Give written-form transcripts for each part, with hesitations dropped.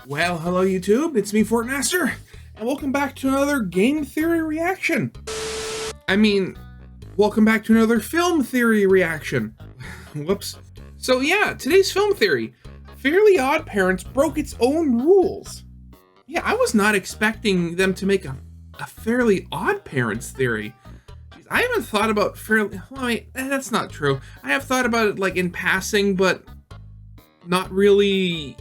Well, hello YouTube, it's me, Fortmaster, and welcome back to another game theory reaction. Welcome back to another film theory reaction. Whoops. So yeah, today's film theory. Fairly OddParents broke its own rules. Yeah, I was not expecting them to make a Fairly OddParents theory. Jeez, I haven't thought about that's not true. I have thought about it like in passing, but not really,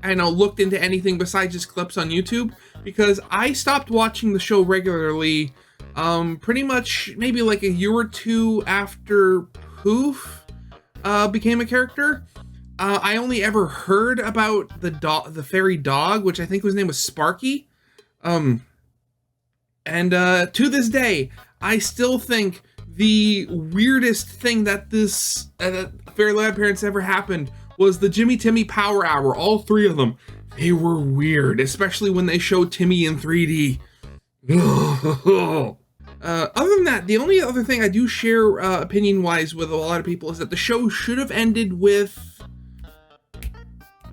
looked into anything besides just clips on YouTube, because I stopped watching the show regularly pretty much maybe like a year or two after Poof became a character. I only ever heard about the fairy dog, which I think his name was Sparky. To this day, I still think the weirdest thing that this Fairly OddParents ever happened was the Jimmy Timmy Power Hour. All three of them, they were weird, especially when they showed Timmy in 3D. Other than that, the only other thing I do share opinion-wise with a lot of people is that the show should have ended with...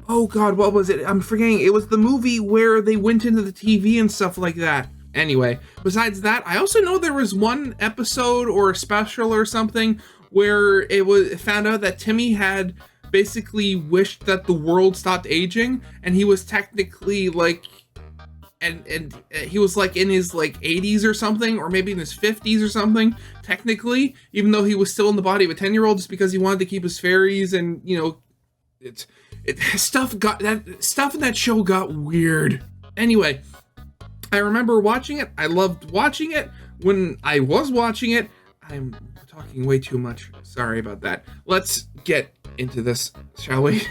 Oh god, what was it? I'm forgetting. It was the movie where they went into the TV and stuff like that. Anyway, besides that, I also know there was one episode or a special or something where it found out that Timmy had basically wished that the world stopped aging, and he was technically like, and he was like in his like 80s or something, or maybe in his 50s or something, technically, even though he was still in the body of a 10-year-old, just because he wanted to keep his fairies, and stuff in that show got weird. Anyway, I remember watching it. I loved watching it. When I was watching it, I'm talking way too much. Sorry about that. Let's get into this, shall we?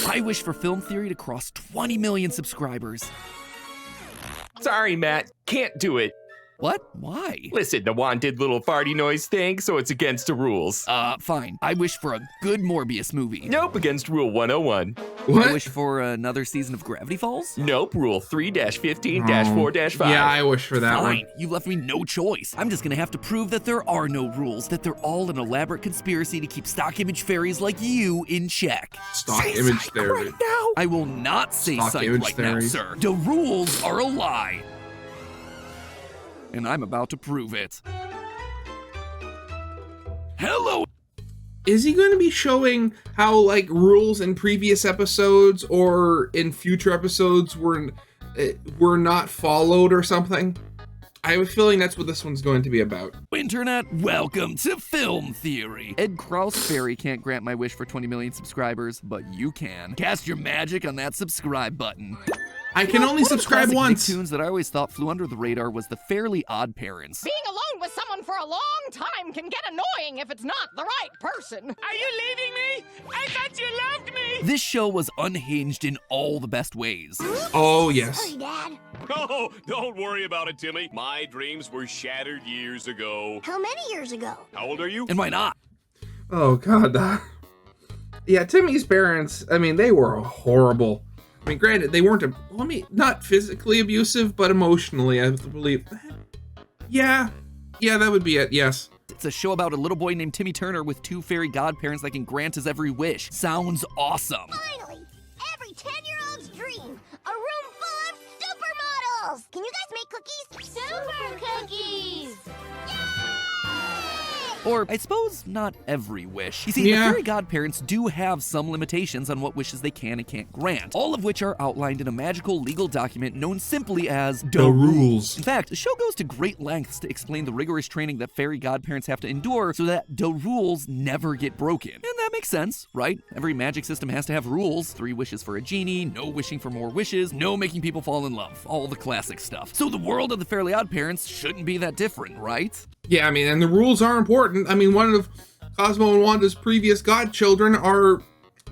I wish for film theory to cross 20 million subscribers. Sorry, Matt. Can't do it. What? Why? Listen, the wand did little farty noise thing, so it's against the rules. Fine. I wish for a good Morbius movie. Nope, against Rule 101. What? I wish for another season of Gravity Falls? Nope, Rule 3-15-4-5. Yeah, I wish for that Fine. one. You left me no choice. I'm just gonna have to prove that there are no rules, that they're all an elaborate conspiracy to keep stock image fairies like you in check. Stock image theory. Right now. I will not say Stock psych image right theory. now, sir. The rules are a lie. And I'm about to prove it. Hello! Is he going to be showing how like rules in previous episodes or in future episodes were not followed or something? I have a feeling that's what this one's going to be about. Internet, welcome to Film Theory. Ed Krause Fairy can't grant my wish for 20 million subscribers, but you can. Cast your magic on that subscribe button. I can only subscribe once. Nicktoons that I always thought flew under the radar was the Fairly OddParents. Being alone with someone for a long time can get annoying if it's not the right person. Are you leaving me? I thought you loved me! This show was unhinged in all the best ways. Oh, yes. Sorry, Dad. Oh, don't worry about it, Timmy. My dreams were shattered years ago. How many years ago? How old are you? And why not? Oh, God. Yeah, Timmy's parents, they were horrible. Granted, they weren't, not physically abusive, but emotionally, I believe. Yeah, that would be it, yes. It's a show about a little boy named Timmy Turner with two fairy godparents that can grant his every wish. Sounds awesome. Finally, every 10-year-old's dream. A room full of supermodels. Can you guys make cookies? Super cookies. Or, I suppose, not every wish. You see, Yeah. the fairy godparents do have some limitations on what wishes they can and can't grant, all of which are outlined in a magical legal document known simply as The rules. In fact, the show goes to great lengths to explain the rigorous training that fairy godparents have to endure so that the rules never get broken. And that makes sense, right? Every magic system has to have rules. 3 wishes for a genie, no wishing for more wishes, no making people fall in love, all the classic stuff. So the world of the Fairly OddParents shouldn't be that different, right? Yeah, and the rules are important. One of Cosmo and Wanda's previous godchildren are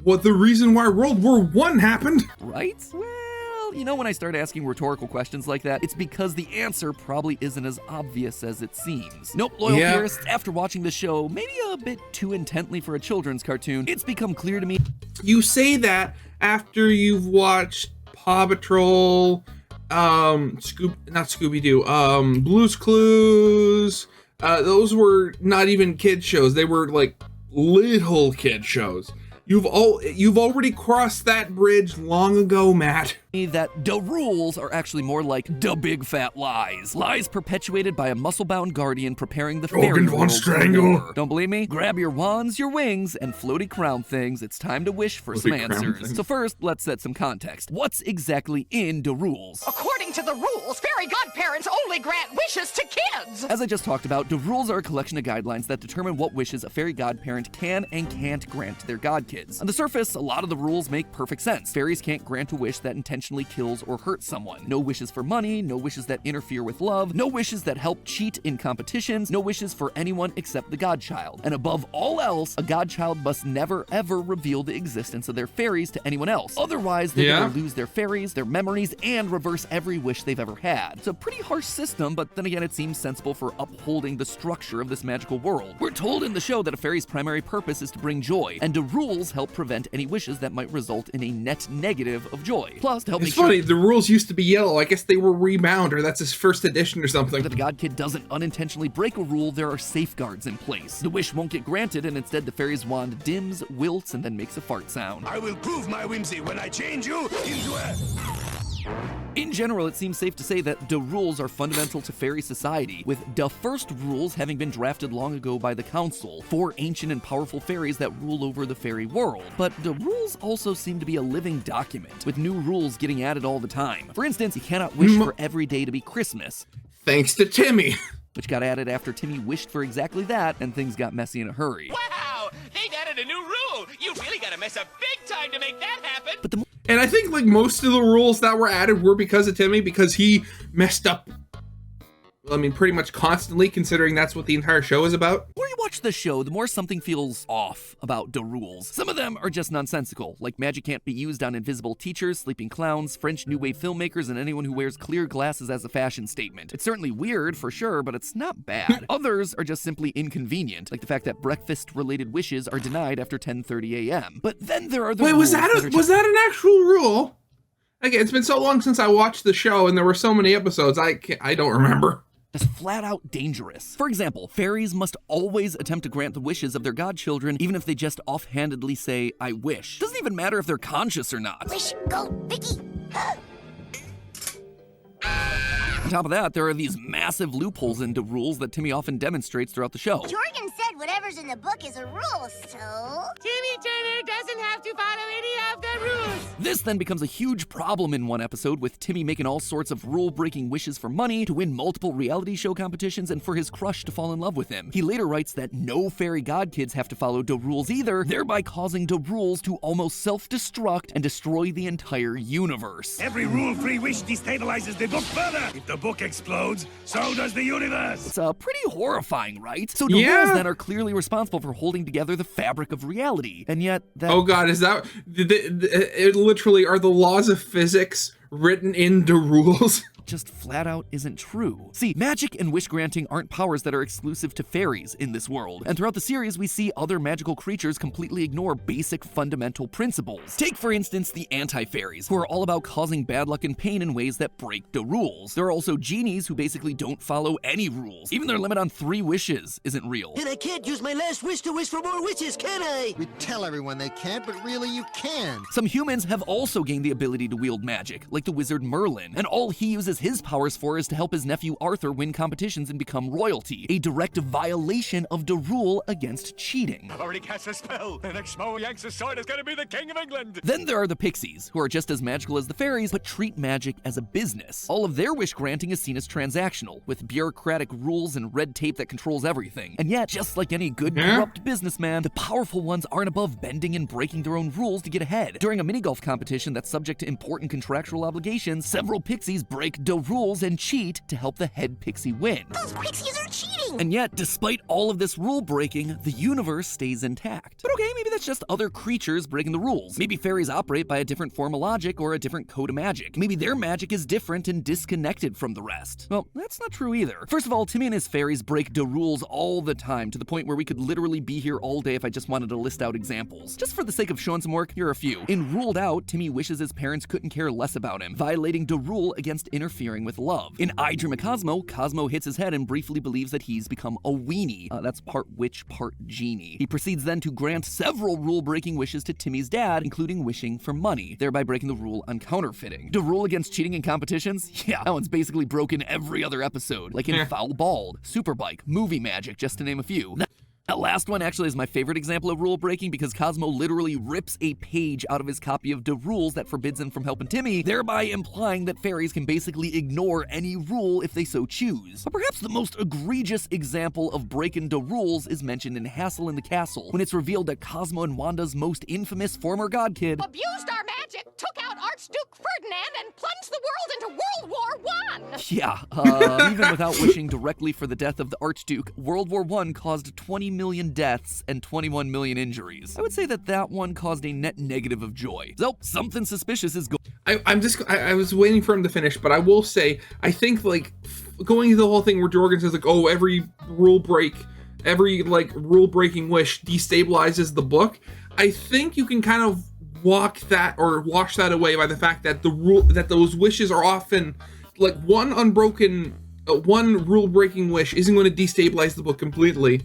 the reason why World War I happened. Right? Well, when I start asking rhetorical questions like that, it's because the answer probably isn't as obvious as it seems. Nope, loyal theorists, after watching the show, maybe a bit too intently for a children's cartoon, it's become clear to me. You say that after you've watched Paw Patrol, not Scooby-Doo, Blue's Clues. Those were not even kid shows. They were like little kid shows. You've already crossed that bridge long ago, Matt. That the rules are actually more like the big fat lies. Lies perpetuated by a muscle-bound guardian preparing the fairy Organ von world Strangle. for war. Don't believe me? Grab your wands, your wings, and floaty crown things. It's time to wish for some Floaty crown answers. things. So first, let's set some context. What's exactly in the rules? According to the rules, fairy godparents only grant wishes to kids! As I just talked about, the rules are a collection of guidelines that determine what wishes a fairy godparent can and can't grant to their godkids. On the surface, a lot of the rules make perfect sense. Fairies can't grant a wish that intentionally kills or hurts someone. No wishes for money, no wishes that interfere with love, no wishes that help cheat in competitions, no wishes for anyone except the godchild. And above all else, a godchild must never ever reveal the existence of their fairies to anyone else. Otherwise, they're gonna lose their fairies, their memories, and reverse every wish they've ever had. It's a pretty harsh system, but then again, it seems sensible for upholding the structure of this magical world. We're told in the show that a fairy's primary purpose is to bring joy, and the rules help prevent any wishes that might result in a net negative of joy. Plus, to help It's funny, the rules used to be yellow. I guess they were rebound, or that's his first edition or something. that a god kid doesn't unintentionally break a rule, there are safeguards in place. The wish won't get granted, and instead the fairy's wand dims, wilts, and then makes a fart sound. I will prove my whimsy when I change you into a... In general, it seems safe to say that the rules are fundamental to fairy society, with the first rules having been drafted long ago by the council, 4 ancient and powerful fairies that rule over the fairy world. But the rules also seem to be a living document, with new rules getting added all the time. For instance, you cannot wish for every day to be Christmas, Thanks to Timmy. which got added after Timmy wished for exactly that, and things got messy in a hurry. Wow! They've added a new rule! You really gotta mess up big time to make that happen! But the And I think like most of the rules that were added were because of Timmy, because he messed up, I mean, pretty much constantly, considering that's what the entire show is about. more you watch the show, the more something feels off about the rules. Some of them are just nonsensical, like magic can't be used on invisible teachers, sleeping clowns, French New Wave filmmakers, and anyone who wears clear glasses as a fashion statement. It's certainly weird, for sure, but it's not bad. Others are just simply inconvenient, like the fact that breakfast-related wishes are denied after 10:30 a.m. But then there are the Wait, rules was that an actual rule? Again, it's been so long since I watched the show, and there were so many episodes, I don't remember. Just flat out dangerous. For example, fairies must always attempt to grant the wishes of their godchildren, even if they just offhandedly say, I wish. Doesn't even matter if they're conscious or not. Wish, go, Vicky. On top of that, there are these massive loopholes into rules that Timmy often demonstrates throughout the show. Jorgen said whatever's in the book is a rule, so... Timmy Turner doesn't have to follow any of the rules! This then becomes a huge problem in one episode, with Timmy making all sorts of rule-breaking wishes for money, to win multiple reality show competitions, and for his crush to fall in love with him. He later writes that no fairy godkids have to follow the rules either, thereby causing the rules to almost self-destruct and destroy the entire universe. Every rule-free wish destabilizes the book further. If the book explodes, so does the universe. It's pretty horrifying, right? So the Yeah. rules then are clearly responsible for holding together the fabric of reality, and yet that... Oh god, is that... It literally are the laws of physics written in the rules? just flat out isn't true. See, magic and wish granting aren't powers that are exclusive to fairies in this world, and throughout the series we see other magical creatures completely ignore basic fundamental principles. Take for instance the anti-fairies, who are all about causing bad luck and pain in ways that break the rules. There are also genies who basically don't follow any rules. Even their limit on 3 wishes isn't real. And I can't use my last wish to wish for more wishes, can I? We tell everyone they can't, but really you can. Some humans have also gained the ability to wield magic, like the wizard Merlin, and all he uses his powers for is to help his nephew Arthur win competitions and become royalty, a direct violation of the rule against cheating. I've already cast a spell. The next Schmo yanks his sword is gonna be the King of England. Then there are the pixies, who are just as magical as the fairies, but treat magic as a business. All of their wish granting is seen as transactional, with bureaucratic rules and red tape that controls everything. And yet, just like any good corrupt businessman, the powerful ones aren't above bending and breaking their own rules to get ahead. During a mini-golf competition that's subject to important contractual obligations, several pixies break the rules and cheat to help the head pixie win. Those pixies are cheating! And yet, despite all of this rule breaking, the universe stays intact. But okay, maybe that's just other creatures breaking the rules. Maybe fairies operate by a different form of logic or a different code of magic. Maybe their magic is different and disconnected from the rest. Well, that's not true either. First of all, Timmy and his fairies break the rules all the time, to the point where we could literally be here all day if I just wanted to list out examples. Just for the sake of showing some work, here are a few. In Ruled Out, Timmy wishes his parents couldn't care less about him, violating the rule against interfering with love. In I Dream of Cosmo, Cosmo hits his head and briefly believes that he's Timmy's become a weenie. That's part witch, part genie. He proceeds then to grant several rule-breaking wishes to Timmy's dad, including wishing for money, thereby breaking the rule on counterfeiting. The rule against cheating in competitions? Yeah, that one's basically broken every other episode, like in Foul Bald, Superbike, Movie Magic, just to name a few. That last one actually is my favorite example of rule breaking because Cosmo literally rips a page out of his copy of the rules that forbids him from helping Timmy, thereby implying that fairies can basically ignore any rule if they so choose. But perhaps the most egregious example of breaking the rules is mentioned in Hassle in the Castle, when it's revealed that Cosmo and Wanda's most infamous former god kid Abused our magic, took out Archduke Ferdinand, and plunged the world into World War I. Yeah, even without wishing directly for the death of the Archduke, World War I caused 20 million deaths and 21 million injuries. I would say that one caused a net negative of joy. So, something suspicious is going. I was waiting for him to finish, but I will say, I think, like, going through the whole thing where Jorgen says, like, oh, every rule-breaking wish destabilizes the book, I think you can kind of wash that away by the fact that those wishes are often, like, one rule-breaking wish isn't going to destabilize the book completely,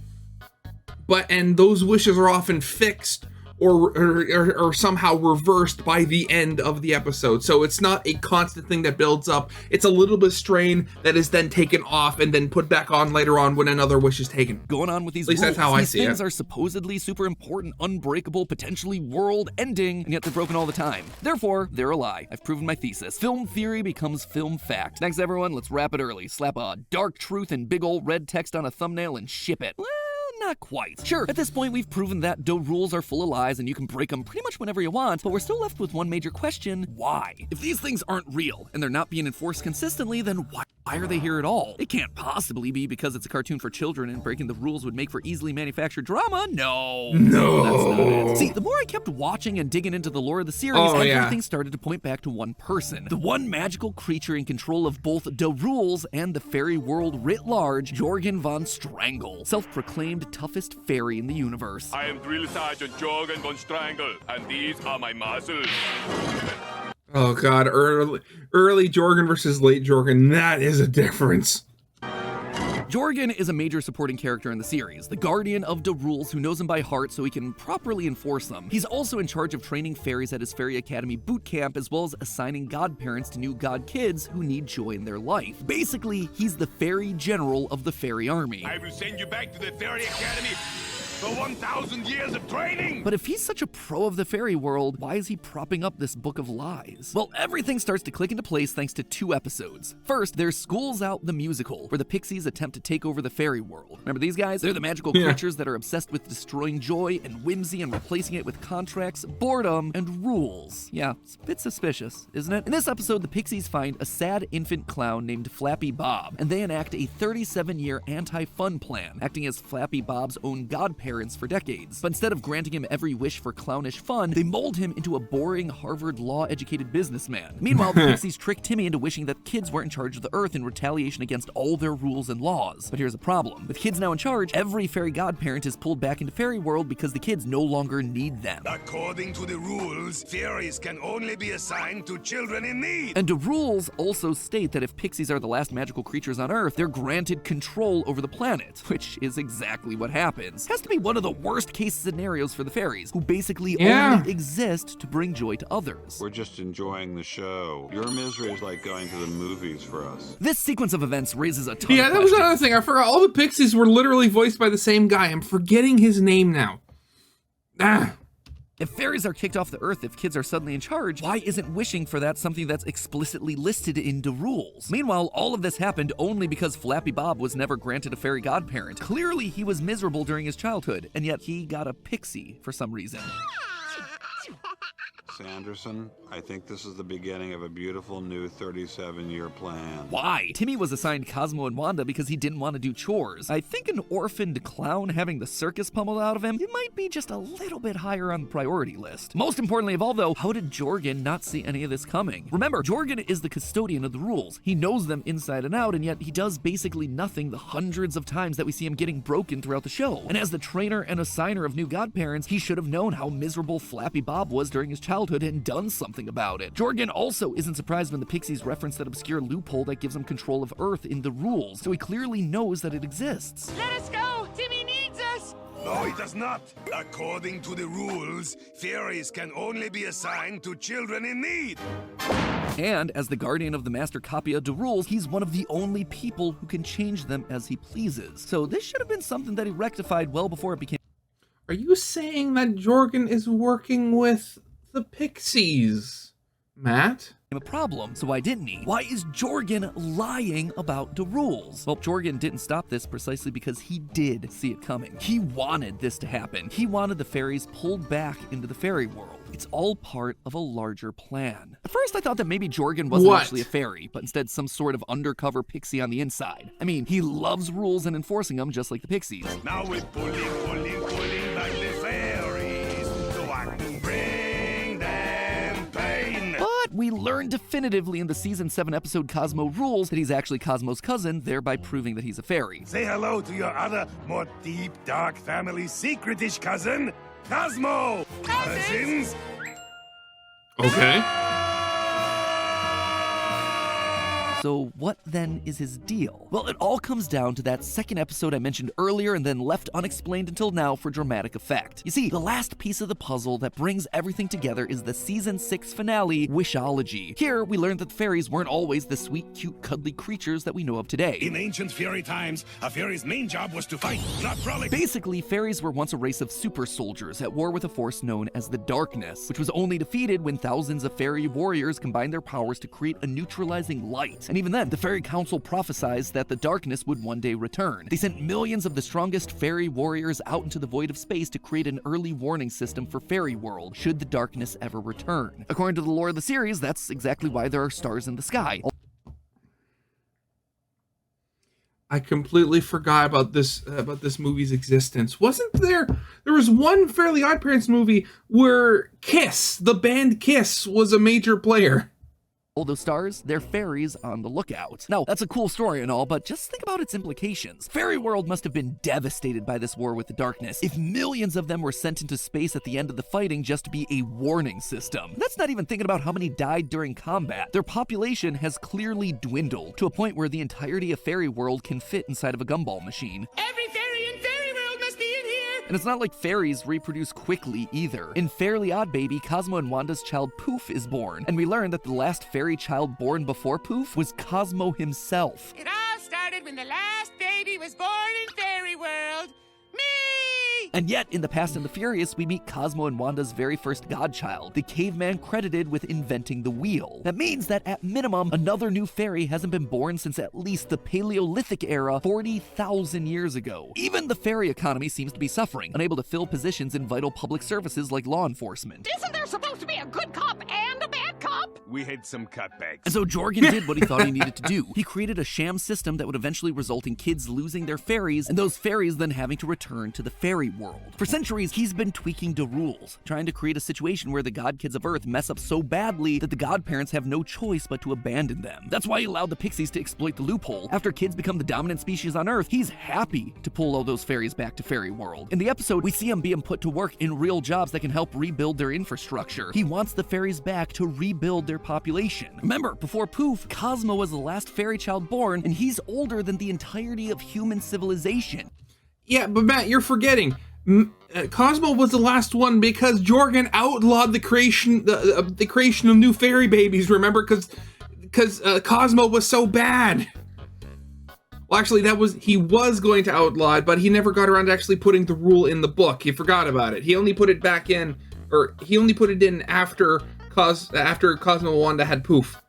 and those wishes are often fixed or somehow reversed by the end of the episode. So it's not a constant thing that builds up. It's a little bit of strain that is then taken off and then put back on later on when another wish is taken. Going on with these rules, that's how I see it. These things are supposedly super important, unbreakable, potentially world-ending, and yet they're broken all the time. Therefore, they're a lie. I've proven my thesis. Film theory becomes film fact. Thanks, everyone. Let's wrap it early. Slap a dark truth in big ol' red text on a thumbnail and ship it. Not quite. Sure, at this point we've proven that the rules are full of lies and you can break them pretty much whenever you want, but we're still left with one major question: why? If these things aren't real and they're not being enforced consistently, then why are they here at all? It can't possibly be because it's a cartoon for children and breaking the rules would make for easily manufactured drama. No, that's not it. See, the more I kept watching and digging into the lore of the series, everything started to point back to one person. The one magical creature in control of both the rules and the fairy world writ large, Jorgen von Strangle, self-proclaimed toughest fairy in the universe. I am Drill Sergeant Jorgen von Strangle, and these are my muscles. Oh god, early Jorgen versus late Jorgen, that is a difference. Jorgen is a major supporting character in the series, the guardian of the rules who knows them by heart so he can properly enforce them. He's also in charge of training fairies at his Fairy Academy boot camp, as well as assigning godparents to new god kids who need joy in their life. Basically, he's the fairy general of the fairy army. I will send you back to the Fairy Academy for 1,000 years of training! But if he's such a pro of the fairy world, why is he propping up this book of lies? Well, everything starts to click into place thanks to 2 episodes. First, there's School's Out the Musical, where the Pixies attempt to take over the fairy world. Remember these guys? They're the magical creatures that are obsessed with destroying joy and whimsy and replacing it with contracts, boredom, and rules. Yeah, it's a bit suspicious, isn't it? In this episode, the Pixies find a sad infant clown named Flappy Bob, and they enact a 37-year anti-fun plan, acting as Flappy Bob's own godparents for decades. But instead of granting him every wish for clownish fun, they mold him into a boring Harvard law-educated businessman. Meanwhile, the Pixies trick Timmy into wishing that kids were in charge of the Earth in retaliation against all their rules and laws. But here's the problem. With kids now in charge, every fairy godparent is pulled back into fairy world because the kids no longer need them. According to the rules, fairies can only be assigned to children in need. And the rules also state that if Pixies are the last magical creatures on Earth, they're granted control over the planet, which is exactly what happens. Has to be one of the worst case scenarios for the fairies, who basically only exist to bring joy to others. We're just enjoying the show. Your misery is like going to the movies for us. This sequence of events raises a ton of that was another thing. I forgot all the Pixies were literally voiced by the same guy. I'm forgetting his name now. If fairies are kicked off the Earth if kids are suddenly in charge, why isn't wishing for that something that's explicitly listed in the rules? Meanwhile, all of this happened only because Flappy Bob was never granted a fairy godparent. Clearly, he was miserable during his childhood, and yet he got a pixie for some reason. Sanderson, I think this is the beginning of a beautiful new 37-year plan. Why? Timmy was assigned Cosmo and Wanda because he didn't want to do chores. I think an orphaned clown having the circus pummeled out of him, it might be just a little bit higher on the priority list. Most importantly of all though, how did Jorgen not see any of this coming? Remember, Jorgen is the custodian of the rules. He knows them inside and out, and yet he does basically nothing the hundreds of times that we see him getting broken throughout the show. And as the trainer and assigner of new godparents, he should have known how miserable Flappy Bob was during his childhood. childhood and done something about it. Jorgen also isn't surprised when the pixies reference that obscure loophole that gives him control of Earth in the rules, so he clearly knows that it exists. Let us go! Timmy needs us! No, he does not. According to the rules, fairies can only be assigned to children in need. And as the guardian of the Master Copia de Rules, he's one of the only people who can change them as he pleases. So this should have been something that he rectified well before it became... Are you saying that Jorgen is working with the pixies, Matt? a problem, so why didn't he? Why is Jorgen lying about the rules? Well, Jorgen didn't stop this precisely because he did see it coming. He wanted this to happen. He wanted the fairies pulled back into the fairy world. It's all part of a larger plan. At first, I thought that maybe Jorgen wasn't actually a fairy, but instead some sort of undercover pixie on the inside. I mean, he loves rules and enforcing them just like the pixies. Now we're pulling back the fairies so I can bring them pain. But we learned definitively in the Season 7 episode Cosmo Rules that he's actually Cosmo's cousin, thereby proving that he's a fairy. Say hello to your other, more deep, dark family secretish cousin, Cosmo! Cousins! Okay. So what then is his deal? Well, it all comes down to that second episode I mentioned earlier and then left unexplained until now for dramatic effect. You see, the last piece of the puzzle that brings everything together is the Season 6 finale, Wishology. Here, we learned that the fairies weren't always the sweet, cute, cuddly creatures that we know of today. In ancient fairy times, a fairy's main job was to fight, not frolic. Basically, fairies were once a race of super soldiers at war with a force known as the Darkness, which was only defeated when thousands of fairy warriors combined their powers to create a neutralizing light. And even then, the Fairy Council prophesized that the darkness would one day return. They sent millions of the strongest fairy warriors out into the void of space to create an early warning system for Fairy World, should the darkness ever return. According to the lore of the series, that's exactly why there are stars in the sky. I completely forgot about this movie's existence. Wasn't there was one Fairly OddParents movie where Kiss, the band Kiss, was a major player. All those stars, they're fairies on the lookout. Now, that's a cool story and all, but just think about its implications. Fairy World must have been devastated by this war with the darkness, if millions of them were sent into space at the end of the fighting just to be a warning system. That's not even thinking about how many died during combat. Their population has clearly dwindled, to a point where the entirety of Fairy World can fit inside of a gumball machine. Every fairy in Fairy World must be in here! And it's not like fairies reproduce quickly either. In Fairly Odd Baby, Cosmo and Wanda's child Poof is born, and we learn that the last fairy child born before Poof was Cosmo himself. It all started when the last baby was born in Fairy World. Me! And yet, in The Fast and the Furious, we meet Cosmo and Wanda's very first godchild, the caveman credited with inventing the wheel. That means that, at minimum, another new fairy hasn't been born since at least the Paleolithic era 40,000 years ago. Even the fairy economy seems to be suffering, unable to fill positions in vital public services like law enforcement. Isn't there supposed to be a good cop and a bad cop? We had some cutbacks. And so Jorgen did what he thought he needed to do. He created a sham system that would eventually result in kids losing their fairies, and those fairies then having to return to the fairy world. For centuries, he's been tweaking the rules, trying to create a situation where the god kids of Earth mess up so badly that the godparents have no choice but to abandon them. That's why he allowed the pixies to exploit the loophole. After kids become the dominant species on Earth, he's happy to pull all those fairies back to Fairy World. In the episode, we see him being put to work in real jobs that can help rebuild their infrastructure. He wants the fairies back to rebuild their population. Remember, before Poof, Cosmo was the last fairy child born, and he's older than the entirety of human civilization. Yeah, but Matt, you're forgetting. Cosmo was the last one because Jorgen outlawed the creation of new fairy babies. Remember, because Cosmo was so bad. Well, actually, he was going to outlaw it, but he never got around to actually putting the rule in the book. He forgot about it. He only put it back in, or he only put it in after Cosmo and Wanda had Poof.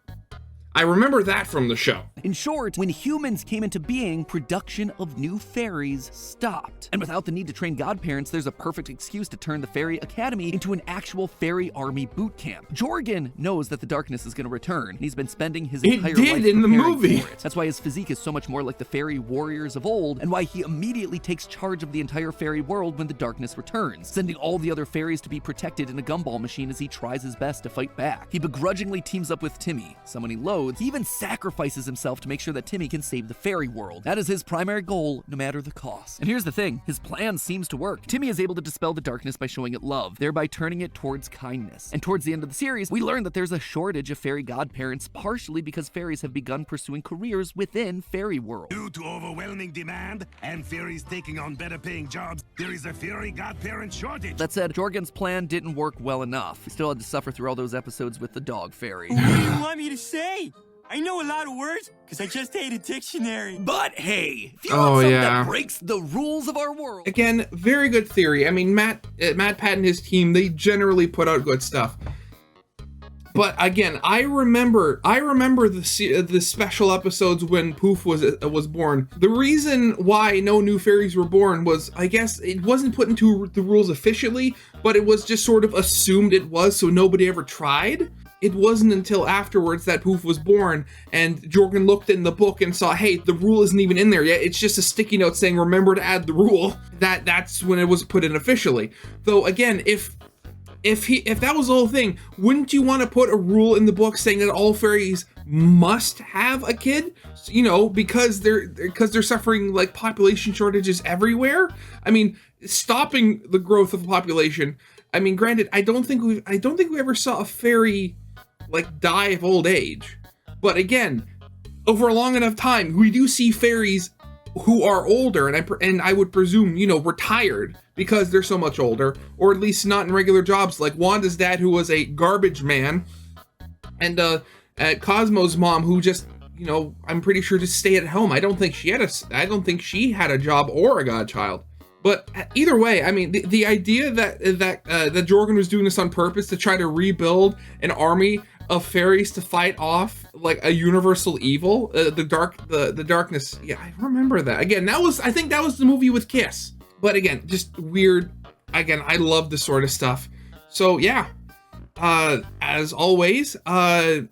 I remember that from the show. In short, when humans came into being, production of new fairies stopped. And without the need to train godparents, there's a perfect excuse to turn the Fairy Academy into an actual fairy army boot camp. Jorgen knows that the darkness is going to return, and he's been spending his entire life in the preparing movie. for it. That's why his physique is so much more like the fairy warriors of old, and why he immediately takes charge of the entire fairy world when the darkness returns, sending all the other fairies to be protected in a gumball machine as he tries his best to fight back. He begrudgingly teams up with Timmy, someone he loathes. He even sacrifices himself himself to make sure that Timmy can save the fairy world. That is his primary goal, no matter the cost. And here's the thing, his plan seems to work. Timmy is able to dispel the darkness by showing it love, thereby turning it towards kindness. And towards the end of the series, we learn that there's a shortage of fairy godparents, partially because fairies have begun pursuing careers within fairy world. Due to overwhelming demand and fairies taking on better paying jobs, there is a fairy godparent shortage. That said, Jorgen's plan didn't work well enough. He still had to suffer through all those episodes with the dog fairy. What do you want me to say? I know a lot of words because I just ate a dictionary. But hey, if you want something that breaks the rules of our world. Again, very good theory. I mean, MatPat and his team, they generally put out good stuff. But again, I remember the special episodes when Poof was born. The reason why no new fairies were born was, I guess, it wasn't put into the rules officially, but it was just sort of assumed it was, so nobody ever tried. It wasn't until afterwards that Poof was born and Jorgen looked in the book and saw, hey, the rule isn't even in there yet. It's just a sticky note saying, remember to add the rule. That's when it was put in officially. Though again, if that was the whole thing, wouldn't you want to put a rule in the book saying that all fairies must have a kid? You know, because they're suffering like population shortages everywhere. I mean, stopping the growth of the population. I mean, granted, I don't think we ever saw a fairy like die of old age. But again, over a long enough time, we do see fairies who are older, and I would presume, you know, retired because they're so much older, or at least not in regular jobs, like Wanda's dad, who was a garbage man, and Cosmo's mom, who just, you know, I'm pretty sure just stayed at home. I don't think she had a job or a godchild. But either way, I mean, the idea that Jorgen was doing this on purpose to try to rebuild an army of fairies to fight off like a universal evil, the darkness. Yeah, I remember that. Again, I think that was the movie with Kiss. But again, just weird. Again, I love this sort of stuff. So yeah, as always, a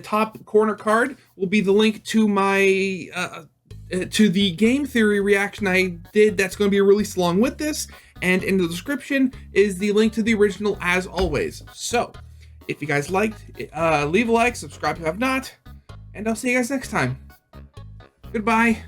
top corner card will be the link to my to the game theory reaction I did that's going to be released along with this, and in the description is the link to the original as always. So if you guys liked, leave a like, subscribe if you have not, and I'll see you guys next time. Goodbye.